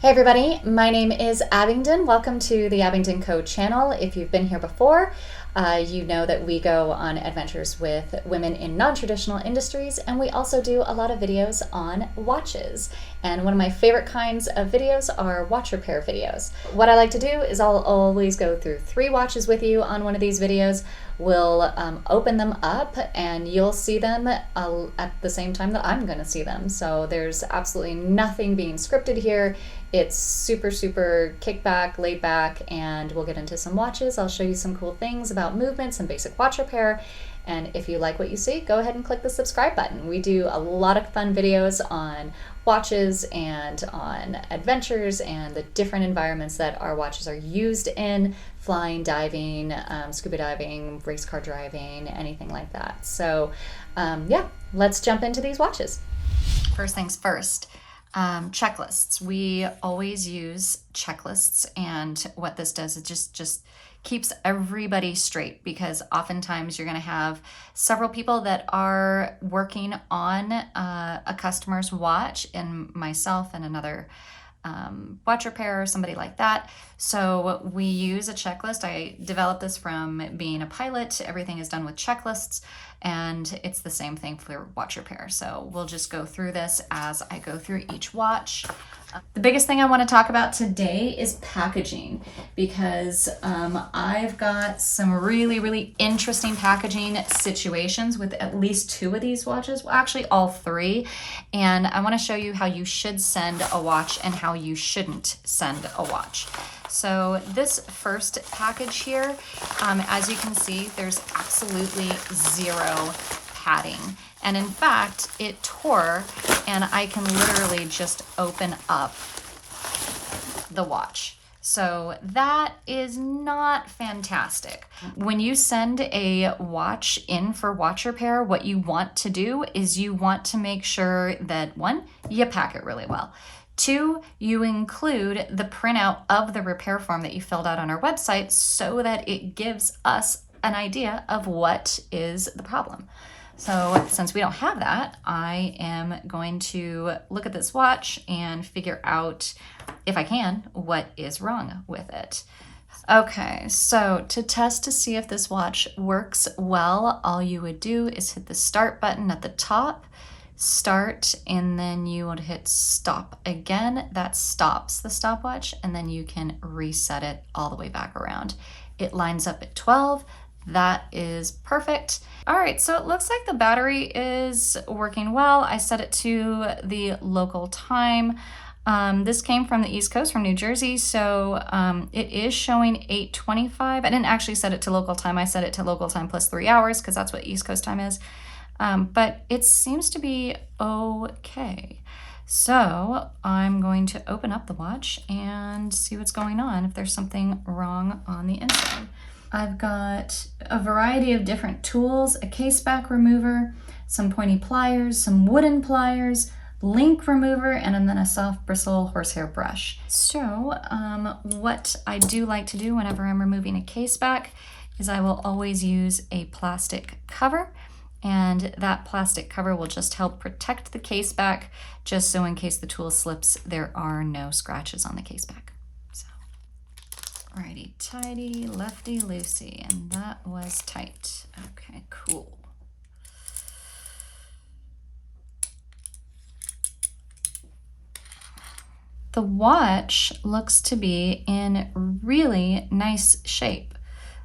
Hey everybody, my name is Abingdon. Welcome to the Abingdon Co channel. If you've been here before, you know that we go on adventures with women in non-traditional industries, and we also do a lot of videos on watches. And one of my favorite kinds of videos are watch repair videos. What I like to do is I'll always go through 3 watches with you on one of these videos. We'll open them up and you'll see them at the same time that I'm going to see them. So there's absolutely nothing being scripted here. It's super kick back, laid back, and we'll get into some watches. I'll show you some cool things about movements and basic watch repair. And if you like what you see, go ahead and click the subscribe button. We do a lot of fun videos on watches and on adventures and the different environments that our watches are used in: flying, diving, scuba diving, race car driving, anything like that. So yeah, let's jump into these watches. First things first. Checklists. We always use checklists, and what this does is just keeps everybody straight, because oftentimes you're going to have several people that are working on a customer's watch, and myself and another watch repair or somebody like that. So we use a checklist. I developed this from being a pilot. Everything is done with checklists, and it's the same thing for watch repair. So we'll just go through this as I go through each watch. The biggest thing I want to talk about today is packaging, because I've got some really interesting packaging situations with at least 2 of these watches, well, actually all 3, and I want to show you how you should send a watch and how you shouldn't send a watch. So this first package here, as you can see, there's absolutely 0 padding. And in fact, it tore, and I can literally just open up the watch. So that is not fantastic. When you send a watch in for watch repair, what you want to do is you want to make sure that 1, you pack it really well. 2, you include the printout of the repair form that you filled out on our website, so that it gives us an idea of what is the problem. So since we don't have that, I am going to look at this watch and figure out, if I can, what is wrong with it. Okay, so to test to see if this watch works well, all you would do is hit the start button at the top, start, and then you would hit stop again. That stops the stopwatch, and then you can reset it all the way back around. It lines up at 12. That is perfect. All right, so it looks like the battery is working well. I set it to the local time. This came from the East Coast, from New Jersey, so it is showing 8:25. I didn't actually set it to local time. I set it to local time plus 3 hours, because that's what East Coast time is. But it seems to be okay. So I'm going to open up the watch and see what's going on, if there's something wrong on the inside. I've got a variety of different tools: a case back remover, some pointy pliers, some wooden pliers, link remover, and then a soft bristle horsehair brush. So what I do like to do whenever I'm removing a case back is I will always use a plastic cover, and that plastic cover will just help protect the case back, just so in case the tool slips, there are no scratches on the case back. Righty tighty, lefty loosey, and that was tight. Okay, cool. The watch looks to be in really nice shape,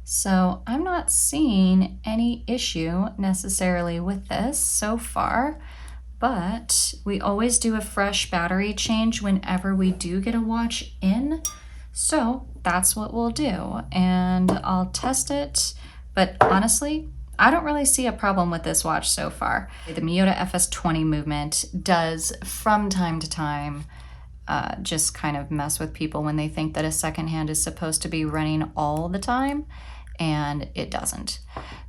so I'm not seeing any issue necessarily with this so far, but we always do a fresh battery change whenever we do get a watch in. So that's what we'll do, and I'll test it, but honestly, I don't really see a problem with this watch so far. The Miyota FS20 movement does, from time to time, just kind of mess with people when they think that a second hand is supposed to be running all the time, and it doesn't.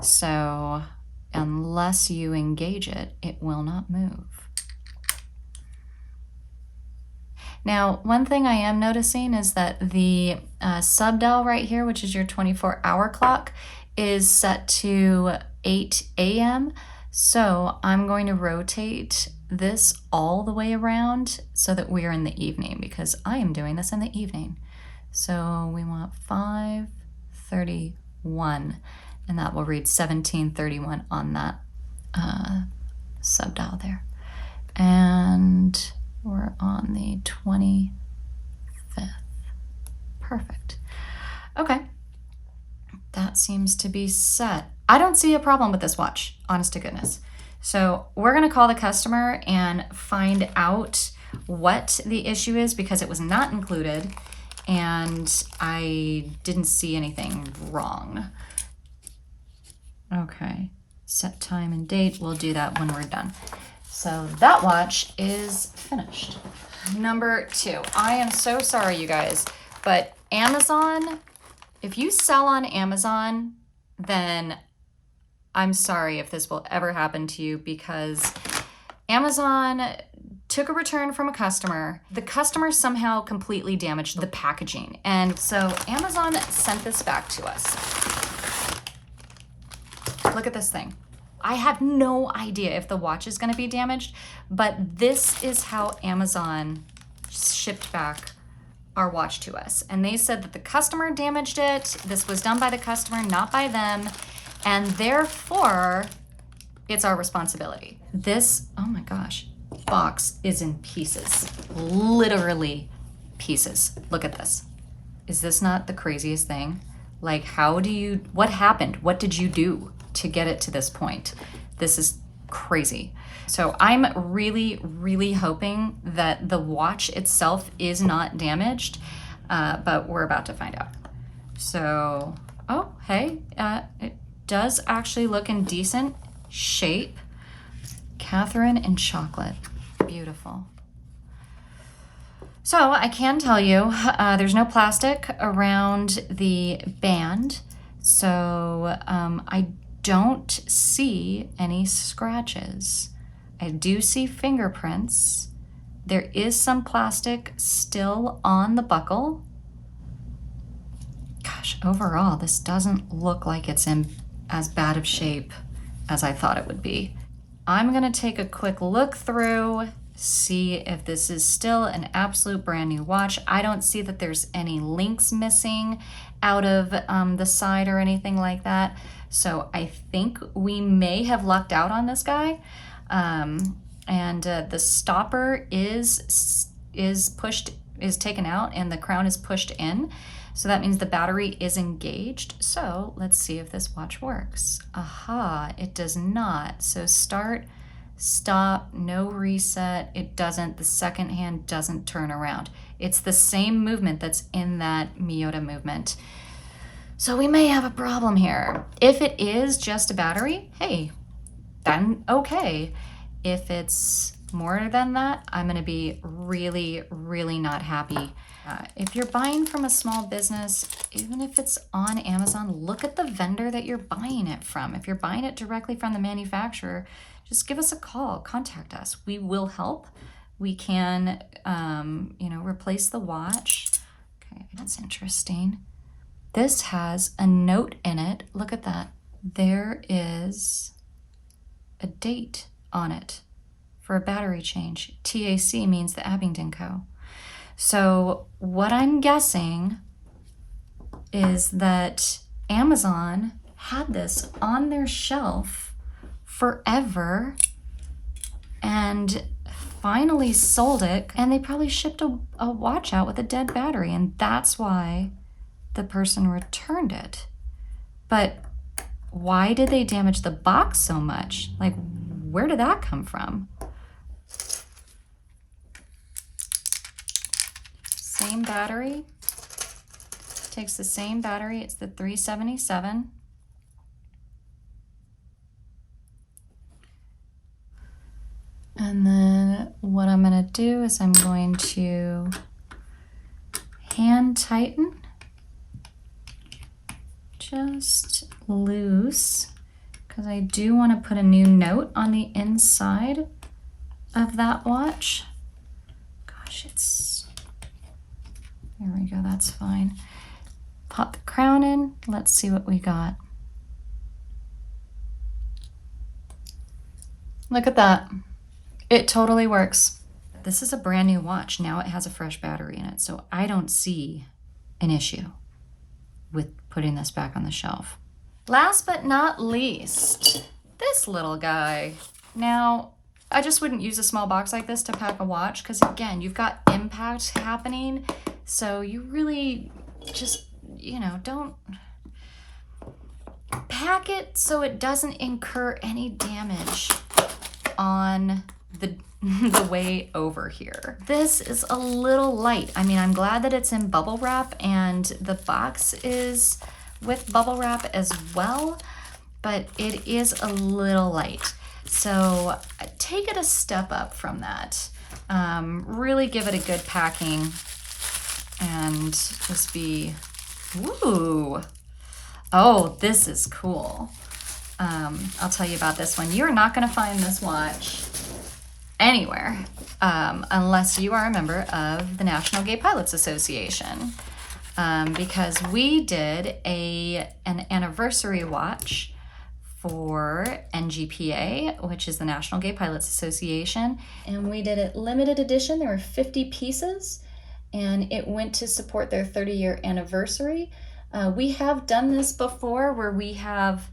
So unless you engage it, it will not move. Now, one thing I am noticing is that the sub dial right here, which is your 24-hour clock, is set to 8 a.m. So I'm going to rotate this all the way around so that we're in the evening, because I am doing this in the evening. So we want 5:31, and that will read 17:31 on that subdial there. And we're on the 25th. Perfect. Okay. That seems to be set. I don't see a problem with this watch, honest to goodness. So we're going to call the customer and find out what the issue is, because it was not included and I didn't see anything wrong. Okay, set time and date. We'll do that when we're done. So that watch is finished. Number 2. I am so sorry, you guys, but Amazon, if you sell on Amazon, then I'm sorry if this will ever happen to you, because Amazon took a return from a customer. The customer somehow completely damaged the packaging. And so Amazon sent this back to us. Look at this thing. I have no idea if the watch is going to be damaged, but this is how Amazon shipped back our watch to us. And they said that the customer damaged it. This was done by the customer, not by them. And therefore, it's our responsibility. This, oh my gosh, box is in pieces. Literally pieces. Look at this. Is this not the craziest thing? Like, what happened? What did you do to get it to this point? This is crazy. So I'm really, really hoping that the watch itself is not damaged, but we're about to find out. So, oh, hey, it does actually look in decent shape. Catherine in chocolate. Beautiful. So I can tell you there's no plastic around the band. So I don't see any scratches. I do see fingerprints. There is some plastic still on the buckle. Gosh, overall, this doesn't look like it's in as bad of shape as I thought it would be. I'm gonna take a quick look through, see if this is still an absolute brand new watch. I don't see that there's any links missing out of the side or anything like that. So I think we may have lucked out on this guy. And the stopper is taken out and the crown is pushed in. So that means the battery is engaged. So let's see if this watch works. Aha, it does not. So start, stop, no reset. It doesn't, the second hand doesn't turn around. It's the same movement that's in that Miyota movement. So we may have a problem here. If it is just a battery, hey, then okay. If it's more than that, I'm gonna be really, really not happy. If you're buying from a small business, even if it's on Amazon, look at the vendor that you're buying it from. If you're buying it directly from the manufacturer, just give us a call, contact us. We will help. We can, replace the watch. Okay, that's interesting. This has a note in it. Look at that. There is a date on it for a battery change. TAC means the Abingdon Co. So what I'm guessing is that Amazon had this on their shelf forever and finally sold it, and they probably shipped a watch out with a dead battery, and that's why the person returned it. But why did they damage the box so much? Like, where did that come from? Same battery. Takes the same battery. It's the 377. And then what I'm going to do is I'm going to hand tighten just loose, because I do want to put a new note on the inside of that watch. Gosh, there we go, that's fine. Pop the crown in, let's see what we got. Look at that. It totally works. This is a brand new watch. Now it has a fresh battery in it, so I don't see an issue with putting this back on the shelf. Last but not least, this little guy. Now, I just wouldn't use a small box like this to pack a watch because, again, you've got impact happening, so you really just, you know, don't pack it so it doesn't incur any damage on the way over here. This is a little light. I mean, I'm glad that it's in bubble wrap and the box is with bubble wrap as well, but it is a little light. So take it a step up from that. Really give it a good packing and just be, ooh. Oh, this is cool. I'll tell you about this one. You're not gonna find this watch anywhere unless you are a member of the National Gay Pilots Association, because we did an anniversary watch for NGPA, which is the National Gay Pilots Association, and we did it limited edition. There were 50 pieces, and it went to support their 30-year anniversary. We have done this before where we have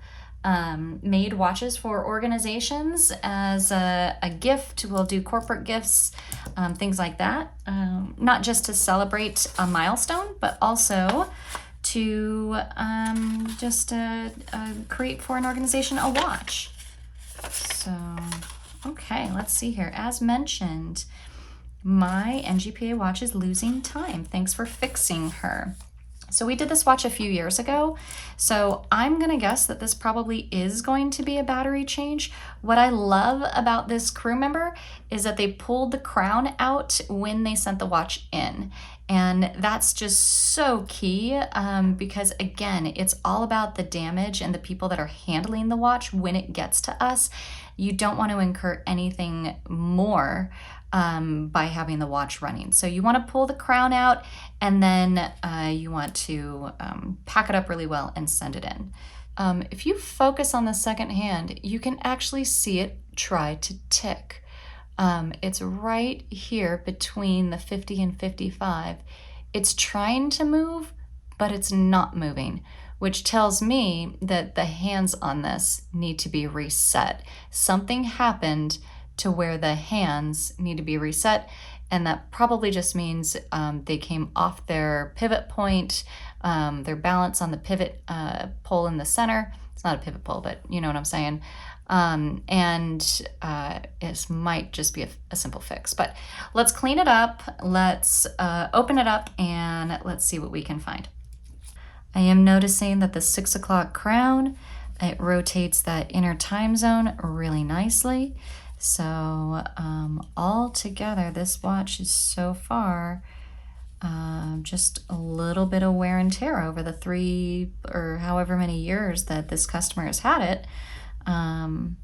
made watches for organizations as a gift. We'll do corporate gifts, things like that, not just to celebrate a milestone, but also to just create for an organization a watch. So, okay, let's see here. As mentioned, my NGPA watch is losing time. Thanks for fixing her. So we did this watch a few years ago, so I'm gonna guess that this probably is going to be a battery change. What I love about this crew member is that they pulled the crown out when they sent the watch in. And that's just so key because, again, it's all about the damage and the people that are handling the watch when it gets to us. You don't want to incur anything more by having the watch running. So you want to pull the crown out, and then you want to pack it up really well and send it in. If you focus on the second hand, you can actually see it try to tick. It's right here between the 50 and 55. It's trying to move, but it's not moving, which tells me that the hands on this need to be reset. Something happened to where the hands need to be reset, and that probably just means they came off their pivot point, their balance on the pivot pole in the center. It's not a pivot pole, but you know what I'm saying. It might just be a simple fix, but let's clean it up. Let's open it up and let's see what we can find. I am noticing that the 6 o'clock crown, it rotates that inner time zone really nicely. So all together, this watch is so far just a little bit of wear and tear over the 3 or however many years that this customer has had it. And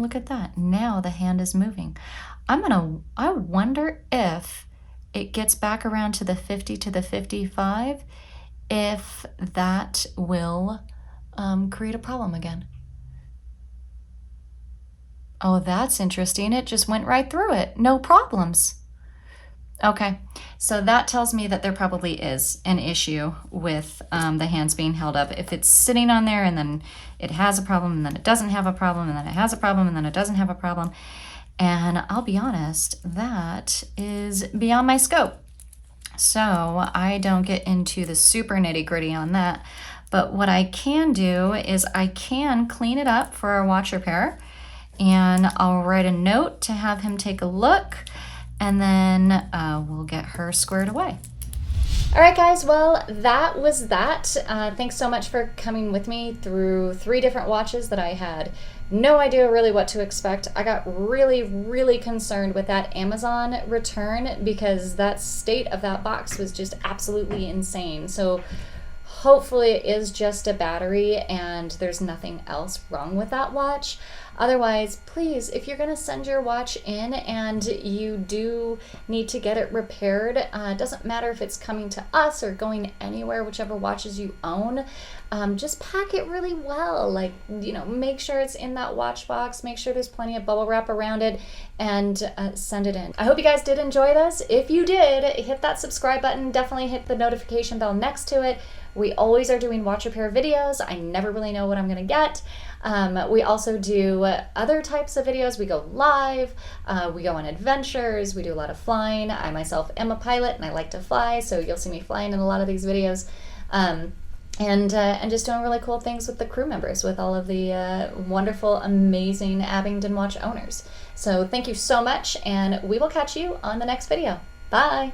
look at that. Now the hand is moving. I wonder if it gets back around to the 50 to the 55, if that will create a problem again. Oh, that's interesting. It just went right through it. No problems. Okay, so that tells me that there probably is an issue with the hands being held up. If it's sitting on there and then it has a problem and then it doesn't have a problem and then it has a problem and then it doesn't have a problem. And I'll be honest, that is beyond my scope. So I don't get into the super nitty gritty on that. But what I can do is I can clean it up for our watch repairer, and I'll write a note to have him take a look, and then we'll get her squared away. All right, guys, well, that was that. Thanks so much for coming with me through 3 different watches that I had no idea really what to expect. I got really, really concerned with that Amazon return because that state of that box was just absolutely insane. So hopefully it is just a battery and there's nothing else wrong with that watch. Otherwise, please, if you're going to send your watch in and you do need to get it repaired, it doesn't matter if it's coming to us or going anywhere, whichever watches you own, just pack it really well. Like, make sure it's in that watch box, make sure there's plenty of bubble wrap around it, and send it in. I hope you guys did enjoy this. If you did, hit that subscribe button, definitely hit the notification bell next to it. We always are doing watch repair videos. I never really know what I'm gonna get. We also do other types of videos. We go live, we go on adventures, we do a lot of flying. I myself am a pilot and I like to fly, so you'll see me flying in a lot of these videos. And just doing really cool things with the crew members, with all of the wonderful, amazing Abingdon Watch owners. So thank you so much, and we will catch you on the next video. Bye!